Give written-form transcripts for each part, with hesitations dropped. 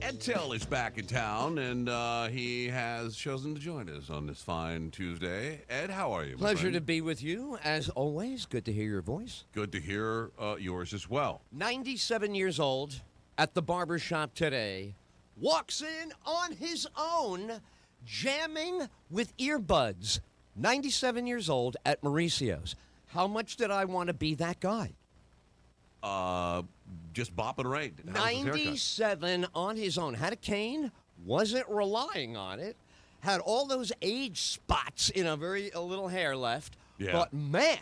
Ed Tyll is back in town, and he has chosen to join us on this fine Tuesday. Ed, how are you? Pleasure to be with you, as always. Good to hear your voice. Good to hear yours as well. 97 years old, at the barber shop today, walks in on his own, jamming with earbuds. 97 years old at Mauricio's. How much did I want to be that guy? Just bopping right. 97 on his own. Had a cane, wasn't relying on it, had all those age spots in a little hair left. Yeah. But man,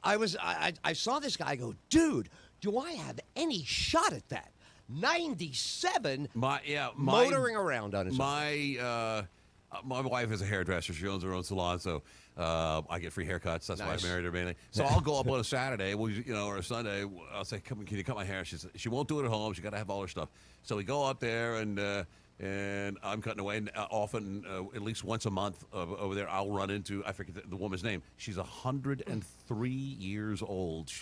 I saw this guy go, dude, do I have any shot at that? 97, motoring around on his own. My wife is a hairdresser. She owns her own salon, so I get free haircuts. That's why I married her mainly. So I'll go up on a Saturday, or a Sunday. I'll say, "Come, can you cut my hair?" She won't do it at home. She got to have all her stuff. So we go up there, and I'm cutting away. And often, at least once a month, over there, I'll run into, I forget the woman's name. She's 103 years old.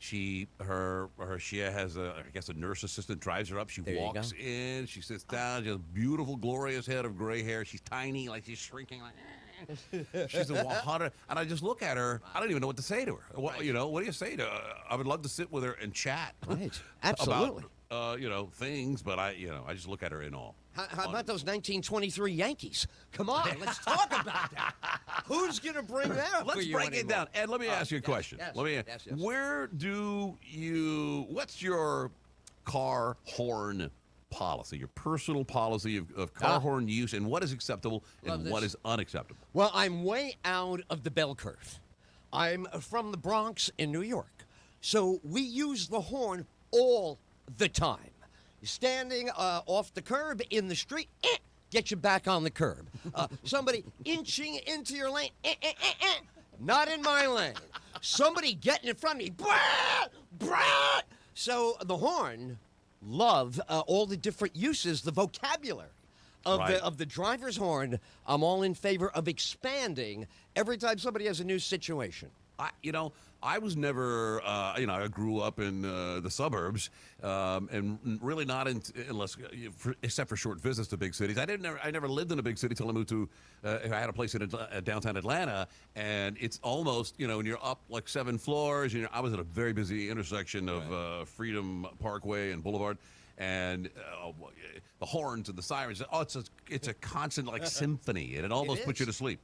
She has a nurse assistant, drives her up. She walks in, she sits down, just beautiful, glorious head of gray hair. She's tiny, like she's shrinking, like she's a 100. And I just look at her. I don't even know what to say to her. What do you say to her? I would love to sit with her and chat. Right, absolutely. About, things, but I just look at her in awe. How about those 1923 Yankees? Come on, let's talk about that. Who's going to bring that up? Let's break it down. Ed, let me ask you a question. Yes. What's your car horn policy, your personal policy of car horn use, and what is acceptable and what is unacceptable? Well, I'm way out of the bell curve. I'm from the Bronx in New York, so we use the horn all the time. You're standing off the curb in the street, get you back on the curb. Somebody inching into your lane, not in my lane. Somebody getting in front of me, brah. So the horn, love all the different uses, the vocabulary of the driver's horn. I'm all in favor of expanding every time somebody has a new situation. I was never, I grew up in the suburbs, and really not except for short visits to big cities. I never lived in a big city till I moved to. I had a place in downtown Atlanta, and it's almost, when you're up like 7 floors. I was at a very busy intersection of Freedom Parkway and Boulevard, and the horns and the sirens. It's a constant symphony, and it almost puts you to sleep.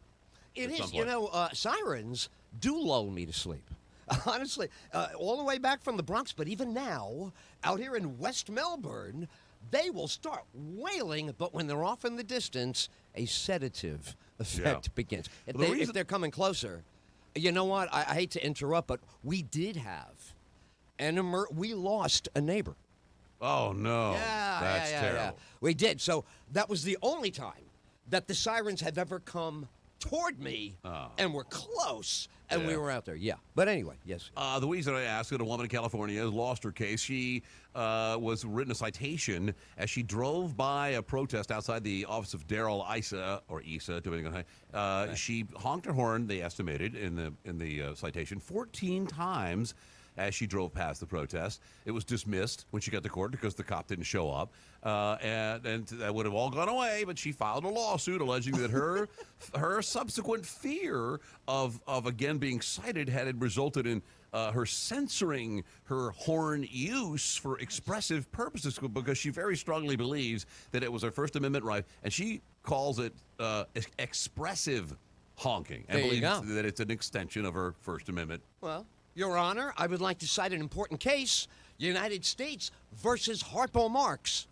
It is. Sirens do lull me to sleep. Honestly, all the way back from the Bronx, but even now, out here in West Melbourne, they will start wailing, but when they're off in the distance, a sedative effect begins. If they're coming closer, you know what? I hate to interrupt, but we did have we lost a neighbor. Oh, no. That's terrible. Yeah. We did. So that was the only time that the sirens have ever come toward me, and we're close, and we were out there. Yeah. But anyway, yes. The reason I asked it, a woman in California has lost her case. She was written a citation as she drove by a protest outside the office of Darrell Issa, or Issa, depending on how. She honked her horn, they estimated, in the citation, 14 times as she drove past the protest. It was dismissed when she got to court because the cop didn't show up. And that would have all gone away, but she filed a lawsuit alleging that her subsequent fear of again being cited had resulted in her censoring her horn use for expressive purposes, because she very strongly believes that it was her First Amendment right, and she calls it expressive honking, and believes that it's an extension of her First Amendment. Well, Your Honor, I would like to cite an important case, United States versus Harpo Marx.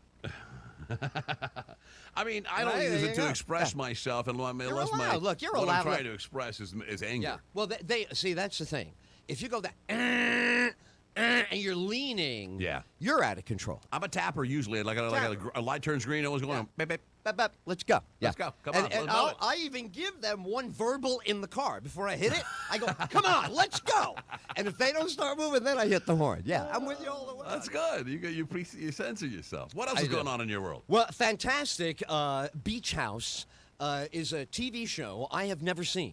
I mean, I don't use it to express myself, unless what I'm trying to express is anger. Yeah. Well, see, that's the thing. If you go and you're leaning, you're out of control. I'm a tapper usually. Like a light turns green, I was going, beep, beep. Let's go. Let's go. Come on. And I even give them one verbal in the car before I hit it. I go, come on, let's go. And if they don't start moving, then I hit the horn. Yeah, I'm with you all the way. That's good. You censor yourself. What else is going on in your world? Well, fantastic. Beach House is a TV show I have never seen.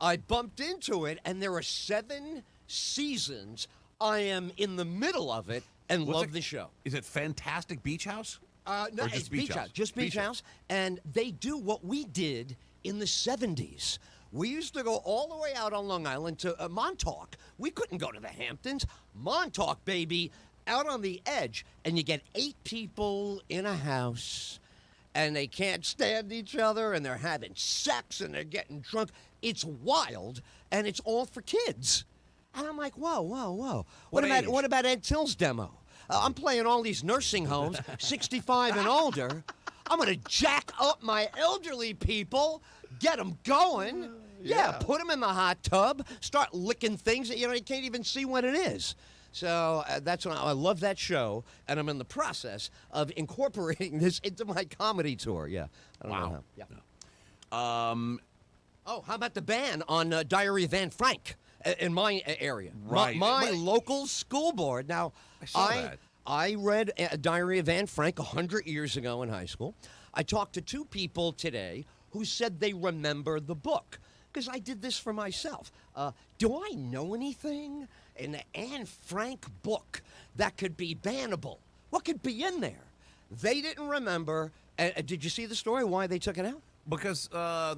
I bumped into it, and there are 7 seasons. I am in the middle of it and love the show. Is it Fantastic Beach House? No, Or it's just Beach House? Just Beach House. And they do what we did in the 70s. We used to go all the way out on Long Island to Montauk. We couldn't go to the Hamptons. Montauk, baby, out on the edge. And you get 8 people in a house, and they can't stand each other, and they're having sex, and they're getting drunk. It's wild, and it's all for kids. And I'm like, whoa, whoa, whoa. What about Ed Till's demo? I'm playing all these nursing homes, 65 and older. I'm going to jack up my elderly people, get them going. Yeah, put them in the hot tub, start licking things that, you can't even see what it is. So that's when I love that show, and I'm in the process of incorporating this into my comedy tour. Yeah. I don't know how. Yeah. Oh, how about the ban on Diary of Anne Frank in my area? Right. My local school board. Now, I read Diary of Anne Frank 100 years ago in high school. I talked to 2 people today who said they remember the book, because I did this for myself. Do I know anything in the Anne Frank book that could be bannable? What could be in there? They didn't remember. Did you see the story, why they took it out? Because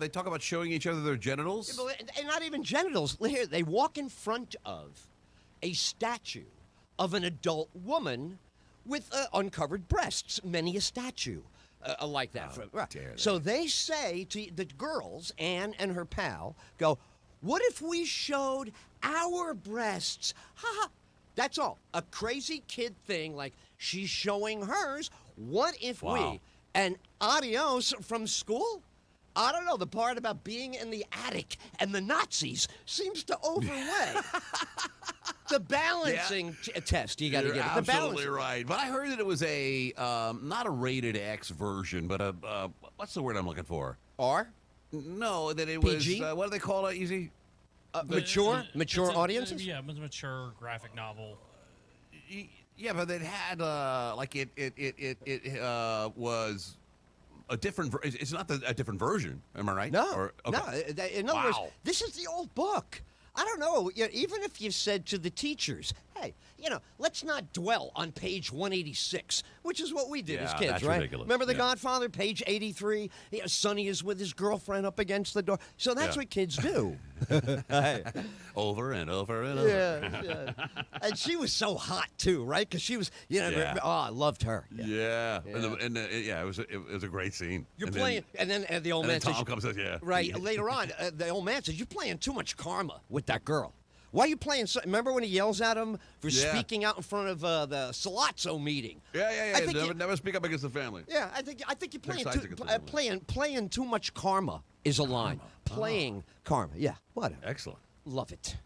they talk about showing each other their genitals? And not even genitals. Here, they walk in front of a statue of an adult woman with uncovered breasts, many a statue like that. So they say to the girls, Anne and her pal, go, what if we showed our breasts? Ha ha. That's all. A crazy kid thing, like she's showing hers. What if we? And adios from school? I don't know. The part about being in the attic and the Nazis seems to overweigh. The balancing test you got to You're get. Absolutely right. But I heard that it was a not a rated X version, but a what's the word I'm looking for? R? No, that it PG? was what do they call it? Easy. Mature audiences. Yeah, it was a mature graphic novel. Yeah, but it had like it was a different. It's not a different version. Am I right? No. No. In other words, Wow. this is the old book. I don't know. Even if you said to the teachers, hey, let's not dwell on page 186, which is what we did as kids, that's right? ridiculous. Remember The Godfather, page 83? Sonny is with his girlfriend up against the door. So that's what kids do. Over and over and over. Yeah. And she was so hot, too, right? Because she was, I loved her. Yeah. And it was a great scene. You're playing, and then the old man Tom says, comes and says, right, later on, the old man says, you're playing too much karma with that girl. Why are you playing? Remember when he yells at him for speaking out in front of the Salazzo meeting? Yeah. Never speak up against the family. Yeah, I think you're playing too much karma is a line. Playing karma. Yeah, whatever. Excellent. Love it.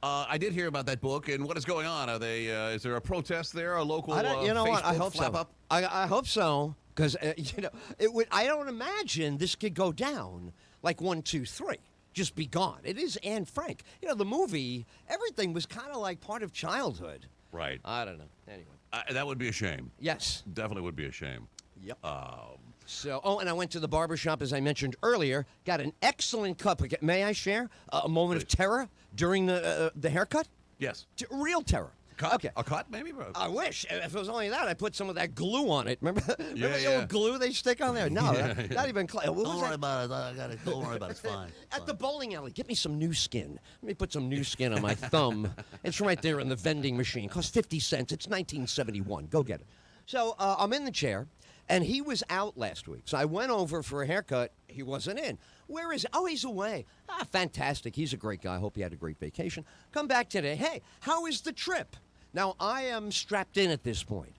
I did hear about that book, and what is going on? Are they? Is there a protest there? A local? You know what? I Facebook hope flap so. up? I hope so, because it would. I don't imagine this could go down like 1, 2, 3. Just be gone. It is Anne Frank. The movie, everything was kind of like part of childhood. Right. I don't know. Anyway. That would be a shame. Yes. Definitely would be a shame. Yep. And I went to the barbershop, as I mentioned earlier, got an excellent cut. May I share a moment of terror during the haircut? Yes. Real terror. Cut? Okay. A cut, maybe? I wish. If it was only that, I put some of that glue on it. Remember the old yeah. glue they stick on there? No, not even close. Don't worry about it. Don't worry about it. It's fine. At the bowling alley, get me some new skin. Let me put some new skin on my thumb. It's right there in the vending machine. Costs 50 cents. It's 1971. Go get it. So I'm in the chair, and he was out last week. So I went over for a haircut. He wasn't in. Where is he? Oh, he's away. Fantastic. He's a great guy. Hope he had a great vacation. Come back today. Hey, how is the trip? Now, I am strapped in at this point.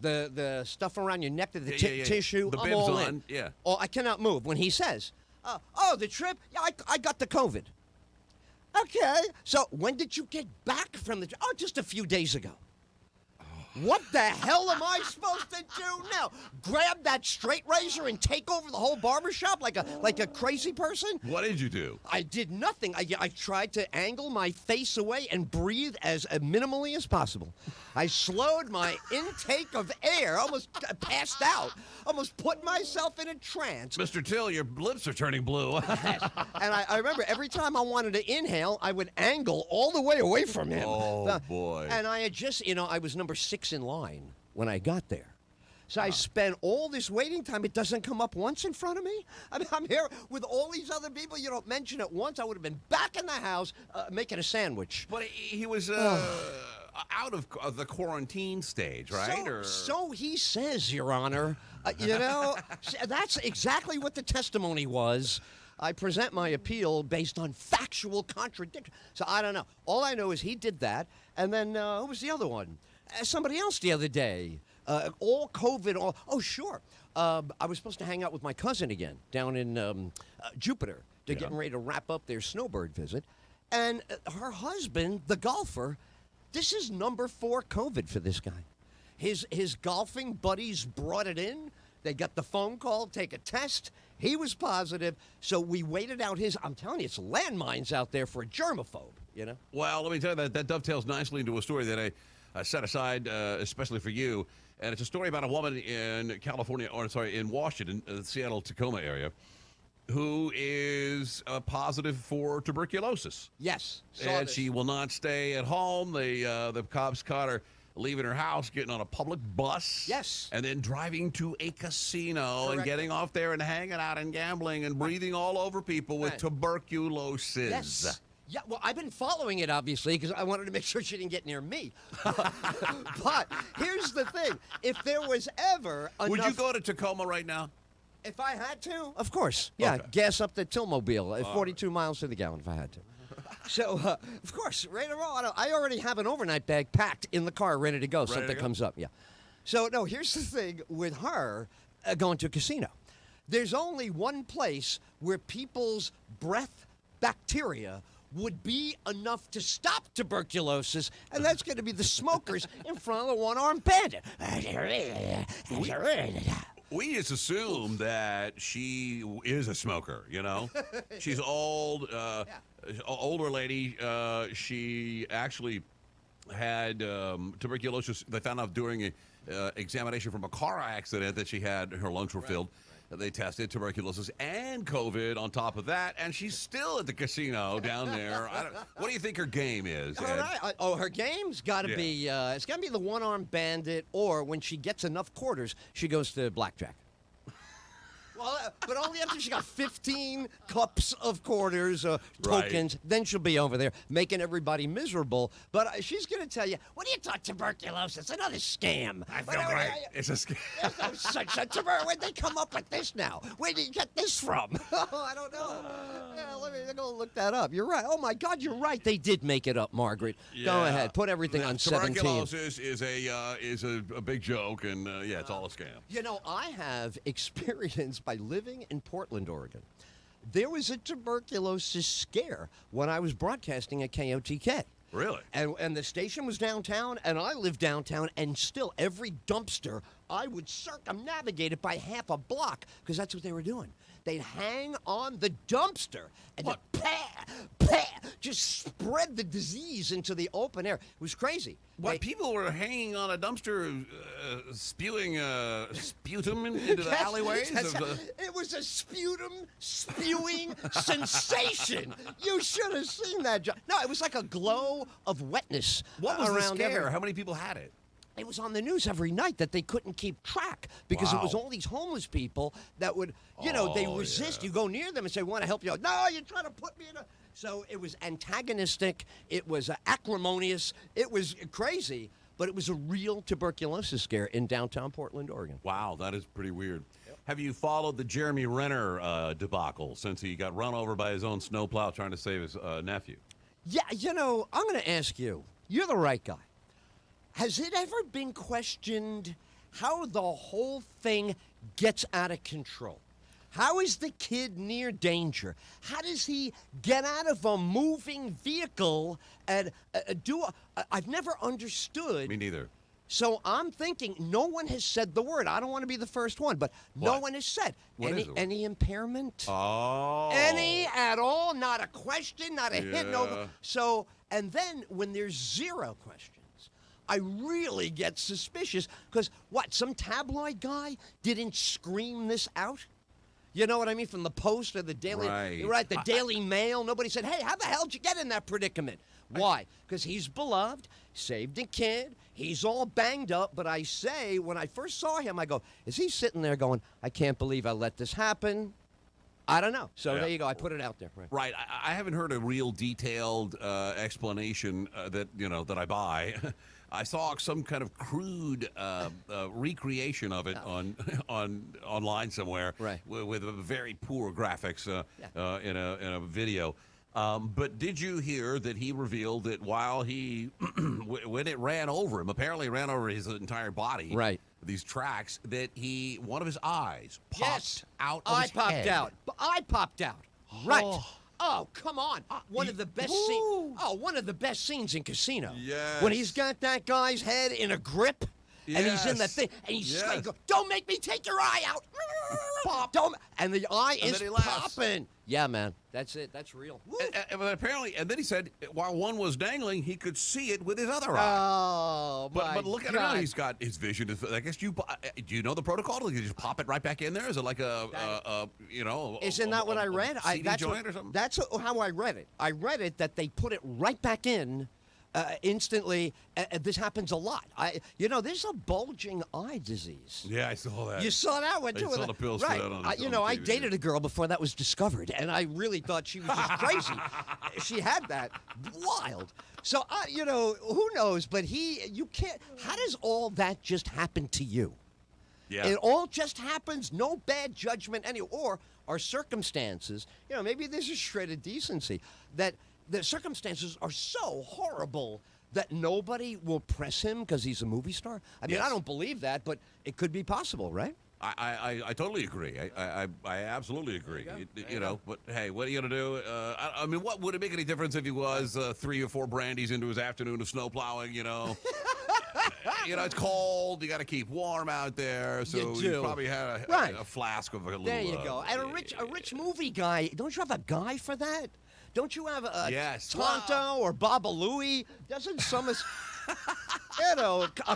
The stuff around your neck, the tissue, the I'm bibs all on, in. yeah. Oh, I cannot move. When he says, the trip, yeah, I got the COVID. Okay. So when did you get back from the trip? Oh, just a few days ago. What the hell am I supposed to do now? Grab that straight razor and take over the whole barbershop like a crazy person? What did you do? I did nothing. I tried to angle my face away and breathe as minimally as possible. I slowed my intake of air, almost passed out, almost put myself in a trance. Mr. Till, your lips are turning blue. And I remember every time I wanted to inhale, I would angle all the way away from him. Oh, boy. And I had just, I was number 6 in line when I got there. So I spent all this waiting time. It doesn't come up once in front of me. I mean, I'm here with all these other people. You don't mention it once. I would have been back in the house making a sandwich. But he was out of the quarantine stage, right? So he says, Your Honor. That's exactly what the testimony was. I present my appeal based on factual contradiction. So I don't know. All I know is he did that. And then who was the other one? Somebody else the other day. All COVID. Oh, sure. I was supposed to hang out with my cousin again down in Jupiter. They're getting ready to wrap up their snowbird visit. And her husband, the golfer, this is number 4 COVID for this guy. His golfing buddies brought it in. They got the phone call, take a test. He was positive. So we waited out I'm telling you, it's landmines out there for a germaphobe, Well, let me tell you, that dovetails nicely into a story that I set aside especially for you. And it's a story about a woman in in Washington, the Seattle-Tacoma area, who is positive for tuberculosis. Yes. And she will not stay at home. The cops caught her leaving her house, getting on a public bus. Yes. And then driving to a casino and getting off there and hanging out and gambling and breathing all over people with tuberculosis. Yes. Yeah, well, I've been following it, obviously, because I wanted to make sure she didn't get near me. But here's the thing. If there was ever enough... Would you go to Tacoma right now? If I had to, of course. Yeah, Okay. Gas up the Tillmobile at 42 miles to the gallon if I had to. So, of course, right or wrong, I already have an overnight bag packed in the car ready to go. Something comes up, yeah. So, no, here's the thing with her going to a casino. There's only one place where people's breath bacteria would be enough to stop tuberculosis, and that's going to be the smokers in front of the one-armed bandit. We just assume that she is a smoker, She's old, older lady. She actually had tuberculosis. They found out during an examination from a car accident that she had, her lungs were filled. They tested tuberculosis and COVID on top of that, and she's still at the casino down there. What do you think her game is, Ed? All right. Her game's got to be, it's got to be the one-armed bandit, or when she gets enough quarters, she goes to blackjack. Well, but only after she got 15 cups of quarters, tokens, then she'll be over there making everybody miserable. But she's going to tell you, what do you talk tuberculosis? Another scam. I feel great. It's a scam. Such a tuberculosis. Where'd they come up with this now? Where did you get this from? I don't know. Let me go look that up. You're right. Oh, my God, you're right. They did make it up, Margaret. Go ahead. Put everything on 17. Tuberculosis is a big joke, and, it's all a scam. I have experience by living in Portland, Oregon. There was a tuberculosis scare when I was broadcasting at KOTK. Really? And the station was downtown, and I lived downtown, and still every dumpster, I would circumnavigate it by half a block, because that's what they were doing. They'd hang on the dumpster and just spread the disease into the open air. It was crazy. People were hanging on a dumpster, spewing sputum into the alleyways? It was a sputum spewing sensation. You should have seen that. No, it was like a glow of wetness. What was around the scare? everywhere. How many people had it? It was on the news every night that they couldn't keep track because it was all these homeless people that would, they resist. You go near them and say, want to help you out. No, you're trying to put me in a... So it was antagonistic. It was acrimonious. It was crazy, but it was a real tuberculosis scare in downtown Portland, Oregon. Wow, that is pretty weird. Yep. Have you followed the Jeremy Renner debacle since he got run over by his own snowplow trying to save his nephew? Yeah, I'm going to ask you. You're the right guy. Has it ever been questioned how the whole thing gets out of control? How is the kid near danger? How does he get out of a moving vehicle and I've never understood. Me neither. So I'm thinking no one has said the word. I don't want to be the first one, but no What? one has said. What is it? Any impairment? Oh. Any at all? Not a question, not a hint. No. Yeah. So, and then when there's 0 questions, I really get suspicious because what? Some tabloid guy didn't scream this out? You know what I mean? From the Post or the Daily, Right. the Daily Mail. Nobody said, "Hey, how the hell did you get in that predicament?" Why? Because he's beloved, saved a kid. He's all banged up. But I say, when I first saw him, I go, "Is he sitting there going, I can't believe I let this happen?" I don't know. So there you go. I put it out there. Right. I haven't heard a real detailed explanation that I buy. I saw some kind of crude recreation of it online somewhere, Right. with very poor graphics in a video. But did you hear that he revealed that while he, when it ran over him, apparently ran over his entire body, Right. these tracks, that one of his eyes popped out of his popped head. out. I popped out. Right. Oh, come on. One of the best one of the best scenes in Casino. Yes. When he's got that guy's head in a grip and he's in the Yes. thing and he's Yes. like, "Don't make me take your eye out." Pop. Don't, and the eye And is then he laughs. popping. Yeah, man. That's it. That's real. Woo. But apparently, and then he said, while one was dangling, he could see it with his other eye. Oh, my But look at God. him now. He's got his vision. I guess do you know the protocol? Do you just pop it right back in there? Is it like Isn't that what I read? CD joint or something? That's how I read it. I read it that they put it right back in instantly. This happens a lot. There's a bulging eye disease. Yeah, I saw that. You saw that one I too. saw the pills for right? that on I TV. dated a girl before that was discovered, and I really thought she was just crazy. She had that wild. So who knows? But you can't. How does all that just happen to you? Yeah. It all just happens. No bad judgment or our circumstances. Maybe there's a shred of decency that the circumstances are so horrible that nobody will press him because he's a movie star. I mean, Yes. I don't believe that, but it could be possible, right? I totally agree. I absolutely agree. But hey, what are you gonna do? I mean, what would it make any difference if he was 3 or 4 brandies into his afternoon of snow plowing? It's cold. You got to keep warm out there. So You you do. probably had a flask of a little. There you go. And a rich movie guy. Don't you have a guy for that? Don't you have a Yes. Tonto or Baba Louie? Doesn't some a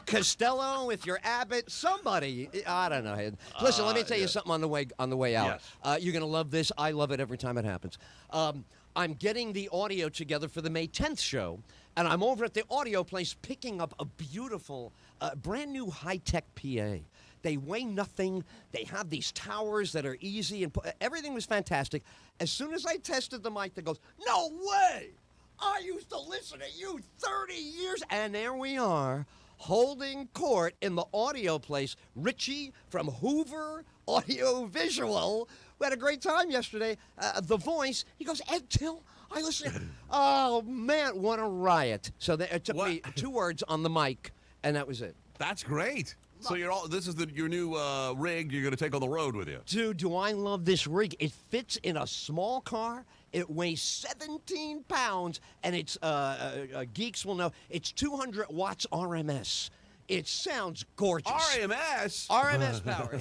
Costello with your Abbott? Somebody. I don't know. Listen, let me tell you something on the way out. Yes. You're gonna love this. I love it every time it happens. I'm getting the audio together for the May 10th show, and I'm over at the audio place picking up a beautiful, brand new high-tech PA. They weigh nothing. They have these towers that are easy, and everything was fantastic. As soon as I tested the mic, that goes, "No way! I used to listen to you 30 years." And there we are, holding court in the audio place. Richie from Hoover Audio Visual. We had a great time yesterday. The Voice, he goes, "Ed Tyll, I listen." Oh, man, what a riot. So it took me 2 words on the mic, and that was it. That's great. So this is your new rig you're going to take on the road with you. Dude, do I love this rig. It fits in a small car. It weighs 17 pounds, and it's, geeks will know, it's 200 watts RMS. It sounds gorgeous. RMS? RMS power.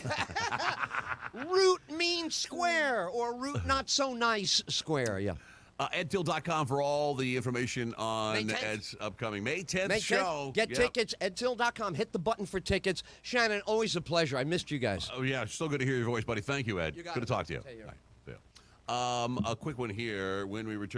Root means square, or root not so nice square, yeah. EdTill.com for all the information on May 10th. Ed's upcoming May 10th May 10th, show. Get Yep. tickets, edtill.com. Hit the button for tickets. Shannon, always a pleasure. I missed you guys. Oh, yeah. Still good to hear your voice, buddy. Thank you, Ed. You got Good it. to talk to you. Take care. Bye. See ya. A quick one here when we return.